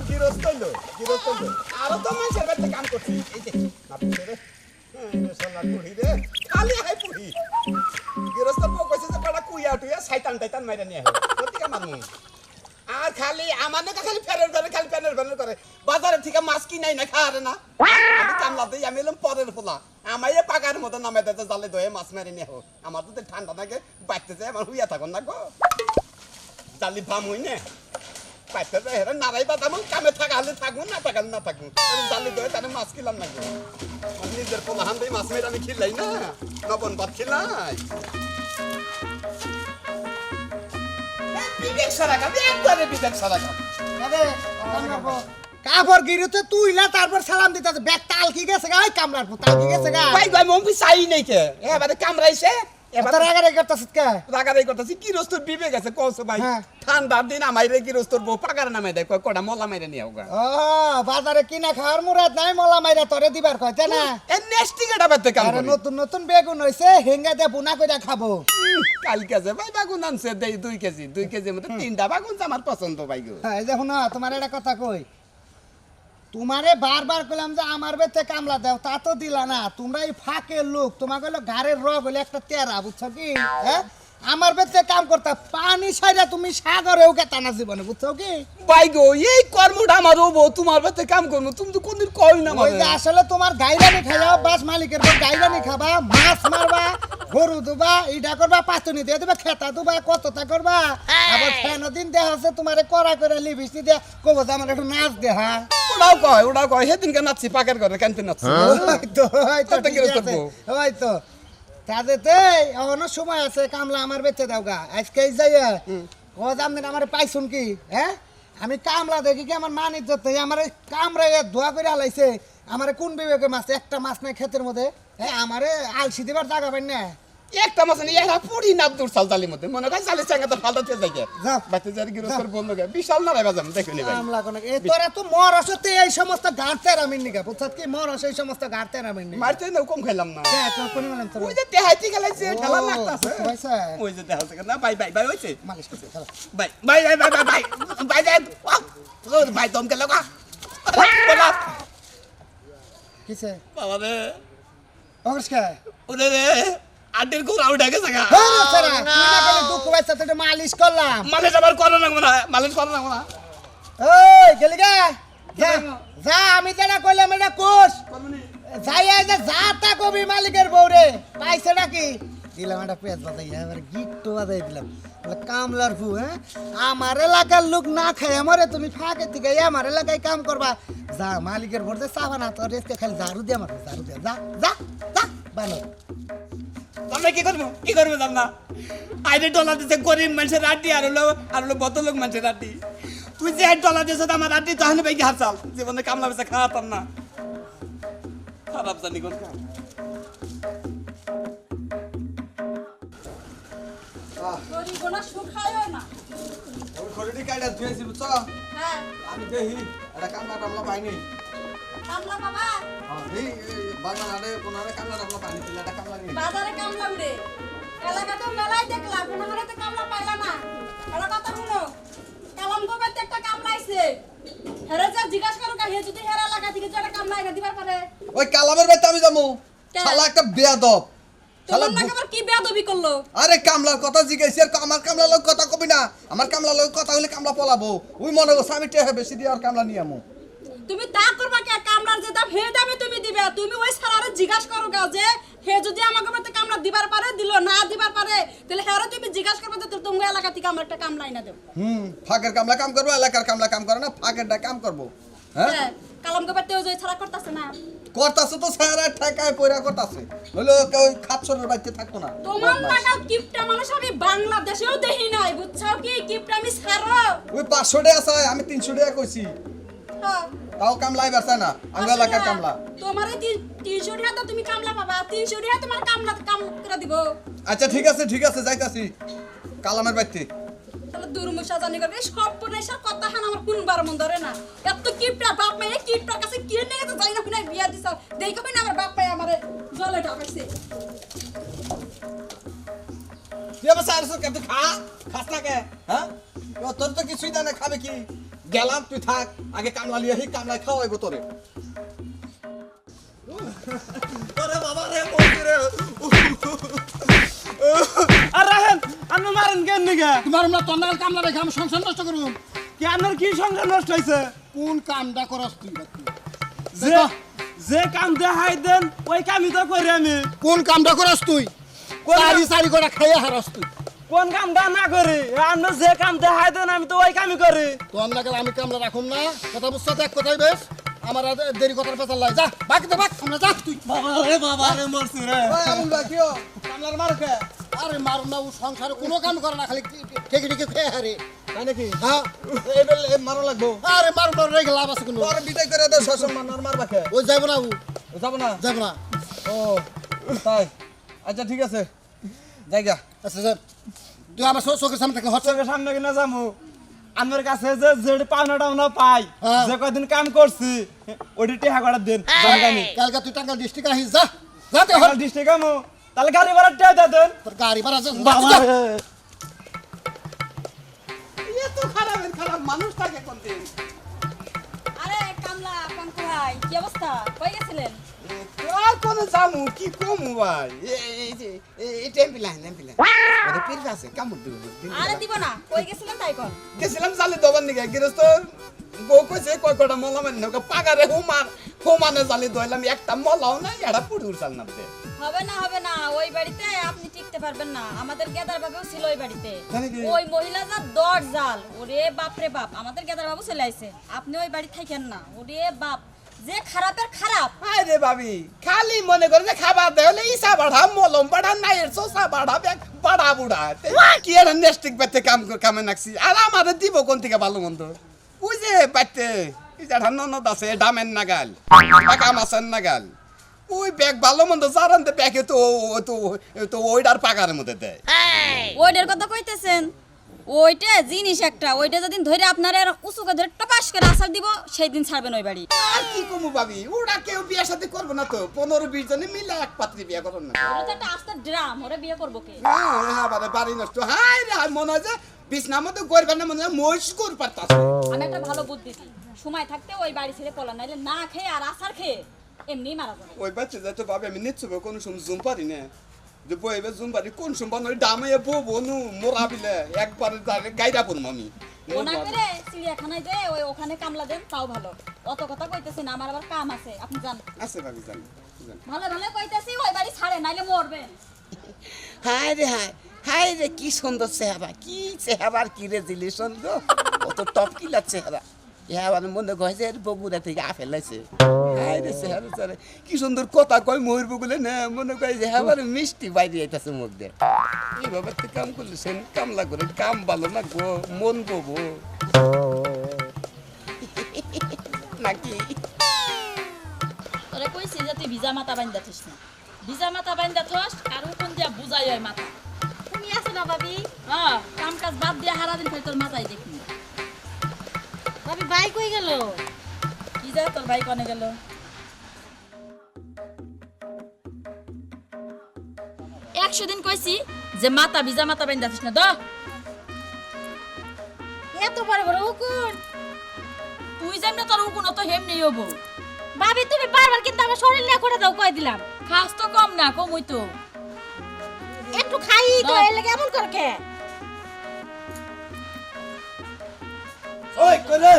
গিরস্ত হইলো আরো তো মানুষের বাড়িতে কাম করছি এই যে নাপিতে রে সোনার পুরি রে খালি হাই পুরি গিরস্ত বউ কইছে যে বড় কুইয়া টুইয়া শয়তান টাইতান মাইরা নিয়ে আহে সত্যি কা মারমু আর খালি আমানে খালি ফেরের করে বাজারে থেকে মাছ কি নাই না খারে না আমি কামলা দেই আমি এলাম পরের পোলা আমায় পাকার মতো নামে দিতে জালে দয়ে মাছ মেরে নিয়ে হোক আমার তো ঠান্ডা লাগে বাইতে যায় আমার হুইয়া থাকুন না গো জালি ফাম হই না বাইতে যায় হেরা নারাই বাদাম কামে থাকা হলে থাকুন না থাকালে না থাকুন জালি দয়ে তাহলে মাছ কিলাম না গো নিজের পোলা হান দিয়ে মাছ মেরে আমি খিলাই না লবণ ভাত খিলাই বিবেক সারাকা একবারে বিবেক সারাকা কাপড় গিরুতে তুইলা তারপর সালাম দিতে ব্যাগ তাল কি গেছে গা ওই কামলার তাল কি গেছে গা ভাই ভাই মম্পি চাই নাই কে এবারে কামড়াইছে এবার রাগারাগি করতেছিস কে রাগারাগি করতেছি কি রস্তর বিবেক আছে কওছে ভাই ঠান্ডার দিন আমাইরে কি রস্তর বউ পাকার নামে দেয় কয় কটা মলা মাইরে নিয়ে হোগা ও বাজারে কিনা খাওয়ার মুরাদ নাই মলা মাইরা তোরে দিবার কইতে না এ নেস্টি গেটা বাতে কাম আরে নতুন নতুন বেগুন হইছে হেঙ্গা দে বুনা কইরা খাবো কালকে আছে ভাই বাগুন আনছে দেই 2 কেজি মধ্যে তিনটা বাগুন আমার পছন্দ ভাই গো এই দেখো না তোমার একটা কথা কই তোমারে বারবার কইলাম যে আমার বেতে কামলা দাও তা তো দিলা না তোমরা এই ফাঁকের লোক তোমাকে হলো ঘাড়ের রগ হইলে একটা তেরা বুঝছো কি হ্যাঁ আমার বেতে কাম করতে পানি ছাইরা তুমি সাগরেও কে টানা জীবনে বুঝছো কি ভাই গো এই কর্মটা আমার হবো তোমার বাতে কাম করবো তুমি তো কোনদিন কই না ওই যে আসলে তোমার গাইরানি খাইও বাস মালিকের পর গাইরানি খাবা মাছ মারবা গরু দুবা ইডা করবা পাঁচনি দিয়ে দেবা খেতা দুবা কতটা করবা আবার ফেন দিন দেহ আছে তোমারে করা করে লিবিস্তি দিয়ে কবো যে আমার একটু নাচ দে হ্যাঁ ওটাও কয় সেদিন কে নাচছি পাকের ঘরে কেনতে নাচছি ওই তো তাদেরতে এখনো সময় আছে কামলা আমার বেঁচে দাও গা আজকে যাইয়া ও জামদিন আমার পাইছুন কি হ্যাঁ আমি কামলা দেখি কি আমার মান ইজ্জত নেই আমার কামরা ধোয়া করে হালাইছে আমার কোন বিবেকে মাছ একটা মাছ নাই ক্ষেতের মধ্যে হ্যাঁ আমারে আলসি দিবার জায়গা পাই না একটা মাছ নেই এরা পুরি না দূর চাল জালির মধ্যে মনে হয় চালের চাঙ্গা তো ফালতে যাই গে বাচ্চা যার গিরস্তর বন্ধ গে বিশাল না বাজাম দেখুনি ভাই কামলা কোন এ তোরা তো মরসতে এই সমস্ত গাড়তে রামিন নিগা বুঝছত কি মরস এই সমস্ত গাড়তে রামিন নি মারতে না কম খাইলাম না হ্যাঁ তো কোন মানে তো ওই যে দেহাইতে গেলাইছে ঠেলা লাগতাছে পয়সা ওই যে দেহাইতে না ভাই হইছে মালিশ করতে চলো ভাই ভাই তোমকে লাগা বলা কিসে বাবা রে অগসকা ওরে রে আডের কোন আউট আগে জায়গা হ্যাঁ স্যার তুই না বলে দুঃখ পাইছ তো মালিশ করলাম মালিশ আবার করো না মালিশ করো না ওই গেলি গা যা যা আমি যেটা কইলাম এটা কোষ যাই যা যা তা কবি মালিকের বউরে পাইছে নাকি দিলাম একটা পেজ বাজাই এবার গিট্টো বাজাই দিলাম কামলার ফু হ্যাঁ আমার এলাকার লোক না খায় আমারে তুমি ফাঁকে থেকে আমার এলাকায় কাম করবা যা মালিকের বউরে চাবা না তো রেস্কে খালি ঝাড়ু দিয়ে আমার ঝাড়ু দিয়ে যা যা যা বানো আমরা কি করবো জান না আইডি ডলার দিতে গরিব মানুষের আড্ডি আর হলো বত লোক মানুষের আড্ডি তুই যে ডলার দিয়েছ আমার আড্ডি তখন ভাই হারচাল জীবনে কামলা বেচা খাওয়াতাম না খারাপ জানি কোন কাম খড়িটি কাইটা ধুয়েছি বুঝছো আমি দেখি এটা কামলা টামলা পাইনি কামলা বাবা এই বাজারে কোনারে কামলা টামলা পাইনি এটা কামলা নেই বাজারে কামলা উড়ে এলাকাতে মেলাই দেখলাম কোনো হাতে কামলা পাইলা না এলা কথা শুনো কালাম গোবেতে একটা কামলা আইছে হেরে যা জিজ্ঞাসা করো হে যদি হেরা এলাকা থেকে যেটা কামলা আইনা দিবার পারে ওই কালামের বাইতে আমি যাবো শালা একটা বেয়াদব তোমার নাকি আবার কি বেয়াদবি করলো আরে কামলার কথা জিজ্ঞাসি আর আমার কামলার লোক কথা কবি না আমার কামলার লোক কথা হইলে কামলা পলাবো ওই মনে করছে আমি টেহা বেশি দিয়ে আর কামলা নিয়ে আমু তুমি তা করবা কে কামলার যে দাম হে দামে তুমি দিবে তুমি ওই সারারে জিজ্ঞাসা করো গা যে হে যদি আমাকে মতে কামলা দিবার পারে দিল না দিবার পারে তাহলে হেরে তুমি জিজ্ঞাসা করবে যে তুমি এলাকা থেকে আমার একটা কামলা আইনা দেব ফাঁকের কামলা কাম করবো এলাকার কামলা কাম করে না ফাঁকেরটা কাম করবো হ্যাঁ কালাম গোবেতে ওই ছাড়া করতেছে না করতাছে তো সারা ঠেকায় পয়রা করতাছে হলো ওই খাচ্ছরের বাইতে থাকতো না তোমার লাগা কিপটা মানুষ আমি বাংলাদেশেও দেখি নাই বুঝছো কি কিপটা আমি ছাড়ো ওই 500 টাকা আছে আমি 300 টাকা কইছি হ্যাঁ তাও কামলাই বেচা না আমি এলাকার কামলা তোমারে 300 টাকা তো তুমি কামলা পাবা 300 টাকা তোমার কামলা কাম করে দিব আচ্ছা ঠিক আছে যাইতাছি কালামের বাইতে তাহলে দুর্মুষা জানি করবে সব পনেশা কথা হান আমার কোনবার মন ধরে না এত কিপটা বাপ মায়ে কিপটার কাছে কি নিয়ে গেছে যাই না কোন বিয়া দিছ দেখো না আমার বাপ মায়ে আমারে জলে ঢাকাইছে তুই আবার সারছ কে তুই খাস না কে হ্যাঁ তোর তো কিছুই জানা খাবে কি গেলাম তুই থাক আগে কামলা লিয়ে আহি কামলায় খাওয়াইবো তোরে আরে বাবা রে বলছি রে আর রাখেন আপনি মারেন কেন নিগা তোমার আমরা তন্নাল কামলা রেখে আমি সংসার নষ্ট করব কি আপনার কি সংসার নষ্ট হয়েছে কোন কামটা করস তুই যে যে কাম দেখাই দেন ওই কামই তো করি আমি কোন কামটা করস তুই সারি সারি করে খাইয়া হারস তুই কোন কামটা না করি আপনি যে কাম দেখাই দেন আমি তো ওই কামই করি তন্না গেলে আমি কামলা রাখুম না কথা বুঝছো এক কথাই বেশ আমার আর দেরি কথার পেছাল লাই যা বাকি তো বাক আমরা যা তুই বাবা রে মরছি রে ওই আমুল ভাই কিও কামলার মার কে আরে মার না ও সংসারে কোনো কাম করে না খালি ঠেকে ঠেকে খেয়ে হারে তাই নাকি হ্যাঁ এইবেল মারো লাগবো আরে মার মার রেখে লাভ আছে কোনো তোর বিদায় করে দে শাসন মার মারবা কে ওই যাইব না ও যাব না যাইব না ও তাই আচ্ছা ঠিক আছে জায়গা আচ্ছা স্যার তুই আমার চোখের সামনে থেকে হচ্ছে চোখের সামনে কিনা যাবো আমার কাছে যে পাওনা টাউনা পাই হ্যাঁ। যে কদিন কাম করছি ওটি টেহা করার দিন জানি কালকে তুই টাঙ্গাল ডিস্ট্রিক্ট আসিস যা যাতে আমার ডিস্ট্রিক্ট আমো তাহলে গাড়ি ভাড়া টেহা দেন তোর গাড়ি ভাড়া যা বাবা রে এত খারাপ মানুষ থাকে কোনদিন আরে কামলা পঙ্ক ভাই কি অবস্থা কই গেছিলেন আর কোন জামু কি কমু ভাই এই যে এই টেম্পিলা ওদের পীর আছে কামড় দিব আরে দিব না কই গেছিলেন তাই কোন গেছিলাম জালি দবার নিকে গৃহস্থ বউ কইছে কয় কটা মলা মানে নৌকা পাগারে হুমানে জালি দইলাম একটা মলাও না এটা পুরুর চাল নামতে হবে না ওই বাড়িতে আপনি টিকতে পারবেন না আমাদের গেদার বাবুও ছিল ওই বাড়িতে তাই নাকি? ওই মহিলা যা দর জাল ওরে বাপ রে বাপ আমাদের গেদার বাবু চলে আইছে আপনি ওই বাড়ি থাকেন না ওরে বাপ যে খারাপের খারাপ আরে ভাবি খালি মনে করে যে খাবার দেয় হলে ইসা বাড়া মলম বাড়া নাইয়ের চোষা বাড়া ব্যাগ বাড়া বুড়া কি আর নেস্টিক পেতে কামে নাকছি আর আমাদের দিব কোন থেকে ভালো মন্দ ওই যে পাইতে এই যে ননদ আছে ডামের নাগাল কাম আছেন নাগাল ওই ব্যাগ ভালো মন্দ জারান্তে ব্যাগে তো ওইটার পাকারের মধ্যে দেয় ওইটার কথা কইতেছেন ওইটা জিনিস একটা ওইটা যেদিন ধরে আপনার উঁচু করে ধরে টপাস করে আসার দিব সেই দিন ছাড়বেন ওই বাড়ি আর কি কমু ভাবি ওরা কেউ বিয়ে সাথে করবো না তো 15-20 জনে মিলে এক পাত্রী বিয়ে করুন না ওরা তো একটা আস্তে ড্রাম ওরা বিয়ে করবো কে হ্যাঁ বাড়ি নষ্ট হাই রে মনে হয় যে বিছনার মধ্যে করবেন না মনে হয় মহিষ কর পারতাছে আমি একটা ভালো বুদ্ধি দিই সময় থাকতে ওই বাড়ি ছেড়ে পলা নাইলে না খেয়ে আর আসার খেয়ে এমনি মারা যাবে ওই বাচ্চা যাতে ভাবে আমি নিচ্ছি কোন সময় জুম পারি না যে বইবে জুম পারি কোন সময় ওই ডামে বনু মোরা বিলে একবার গাইরা পড়ম আমি ওনা করে চিড়িয়াখানায় যে ওই ওখানে কামলা দেন তাও ভালো অত কথা কইতেছি না আমার আবার কাম আছে আপনি জান আছে ভাবি জানি ভালো ভালো কইতেছি ওই বাড়ি ছাড়ে নাইলে মরবেন হাই রে কি সুন্দর চেহারা কি রেজুলেশন গো কত টপ কি লাগছে চেহারা আমার মনে হয় যে বগুড়া থেকে আপেল লাইছে হাই রে চেহারা কি সুন্দর কথা কয় ময়ূর বগুলে না মনে হয় যে আমার মিষ্টি বাইরে আইতাছে মুখ দিয়ে এইভাবে তো কাম করলেছেন কামলা করে কাম ভালো না গো মন ববো নাকি তোরে কইছি যে তুই ভিজা মাথা বাইন্দা থিস না ভিজা মাথা বাইন্দা থস আর কোন দিয়া বুঝাই হয় মাথা তুমি আছো না ভাবি হ্যাঁ কাম কাজ বাদ দিয়া হারা দিন খালি তোর মাথায় দেখি ভাবি ভাই কই গেল কি যা তোর ভাই কনে গেল একশো দিন কইছি যে মাথা ভিজা মাথা বাইন্দা থিস না দ এত বড় বড় উকুন তুই যেমনি তোর উকুন অত হেমনি হবো ভাবি তুমি বারবার কিন্তু আমার শরীর নিয়ে করে দাও কই দিলাম খাস তো কম না কমই তো একটু খাই তো দাও। এর লাগে এমন করে কে ওই করে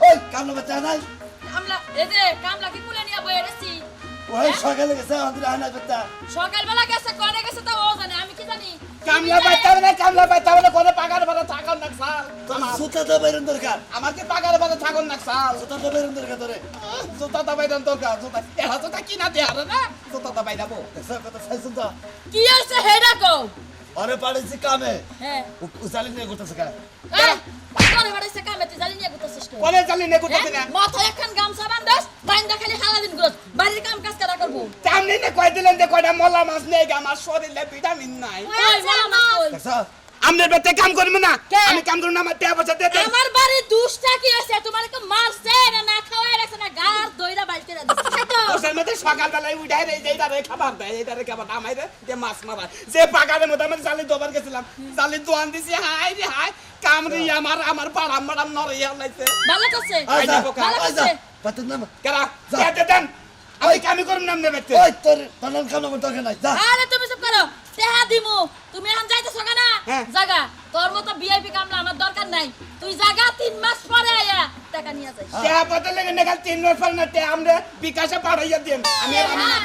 ওই কামলা বাচ্চা নাই কামলা এই যে কামলা কি কুলে নিয়ে বই এসেছি ওই সকালে গেছে আমাদের আনা বাচ্চা সকালবেলা গেছে কনে গেছে তা ও জানে আমি কি জানি কামলা পাইতে হবে কোন পাগার বাড়া থাকুন না সাল সুতা তো বাইরন দরকার আমার কি পাগার বাড়া থাকুন না সাল সুতা তো বাইরন দরকার তোরে জুতা তো বাইরন দরকার জুতা এরা জুতা কিনা দেয়া না জুতা তো বাইরাবো সব কথা চাইছুন তো কি হইছে হেডা কও আরে পাড়েছি কামে হ্যাঁ উচালি নিয়ে করতেছে কা এই তোর বাড়িতে কামে তুই জানি নিয়ে গুতাছিস তো কোনে চালি নে কোথাতে না মাথায় একখান গামছা বান্ধাস বাইন্দা খালি হালা দিন গুরস বাড়ির কাম কাজ করা করব সামনে নে কয় দিলেন যে কয়টা মলা মাছ নেই আমার শরীরে ভিটামিন নাই ওই মামা কই দেখছ আমনের বেতে কাম করব না আমি কাম করব না আমার টাকা পয়সা দে দে আমার বাড়ি দুষ্টা কি আছে তোমার কি মারছে না না খাওয়াই রাখছে না গার দইরা বাইর করে দিছে খাইতো ওসের মধ্যে সকাল সকালবেলায় উঠাই রে এইটারে খাবার দেয় এইটারে খাবার আমায় রে যে মাছ মারা যে বাগানের মধ্যে আমি জালি দোবার গেছিলাম জালি দোয়ান দিছি হাই রে হাই কামড়ি আমার পাড়াম মাড়াম নরে লাইছে ভালো করছে আই যা, ভালো করছে বাতের নাম কেরা কেটে দেন আমি করুম নাম নেবে ওই তোর বানান খানো দরকার নাই যা আরে তুমি চুপ করো টেহা দিমু তুমি এখন যাইতেছ না হ্যাঁ। জাগা তোর মতো ভিআইপি কামলা আমার দরকার নাই তুই জাগা 3 মাস পরে আয়া টাকা নিয়ে যাই তে বদলে গেলে কাল 3 মাস পর না তে আমরা বিকাশে পাঠাইয়া দেন আমি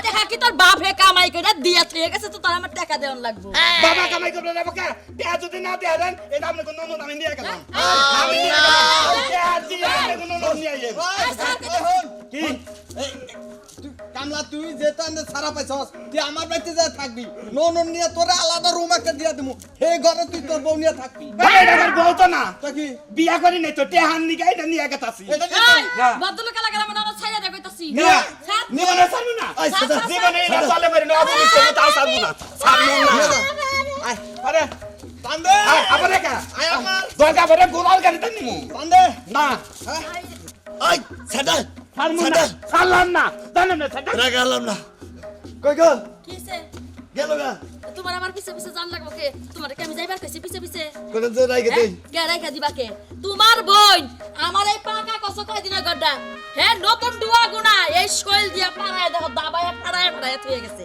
টাকা কি তোর বাপ হে কামাই করে দিয়া ঠিক আছে তো তোর আমার টাকা দেওয়ার লাগবে বাবা কামাই করবে না বাবা তে যদি না দেয়া দেন এটা আপনি কোন নন আমি নিয়ে গেলাম আমি নিয়ে গেলাম তে দিয়ে আপনি কোন নন নিয়ে যাবেন কি এই, কামলা তুই যেটা আনতে ছাড়া পাইছস তুই আমার বাড়িতে যা থাকবি নো নিয়ে তোরে আলাদা রুম একটা দিয়া দিমু হে ঘরে তুই তোর বউ নিয়ে থাকবি ভাই এটা আমার বউ তো না তা কি বিয়া করি নাই তো তে হান নিয়ে এটা নিয়ে গেতাছি এটা কি না। বদল কালা কালা মনে ছাইয়া দে কইতাছি না ছাড়। জীবনে ছাড়বো না আই সাদা জীবনে এটা চলে মেরে না অবশ্যই তো তাও ছাড়বো না ছাড়বো না আয় আরে বান্দে আবার একা আয় আমার দরকার পড়ে গোলাল গাড়িতে নিমু বান্দে না ওই সাদা ছাড়বো না ছাড়লাম না জানেন না ছাড় রাগালাম না কই গেল কিছে গেল গা তোমার আমার পিছে পিছে জান লাগবো কে তোমার কি আমি যাইবার কইছি পিছে পিছে কোন যে রাইগে দেই কে রাইখা দিবা কে তোমার বোন আমার এই পাকা কস কয় দিনা গড্ডা হে নতুন দুয়া গুনা এই শৈল দিয়া পাড়ায় দেখো দাবায় পাড়ায় থুয়ে গেছে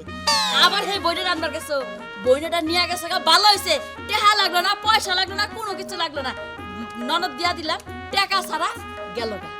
আবার হে বইটা রান্নার গেছো বইনাটা নিয়ে গেছে ভালো হইছে টেহা লাগলো না পয়সা লাগলো না কোনো কিছু লাগলো না ননদ দিয়া দিলাম টাকা ছাড়া গেল গা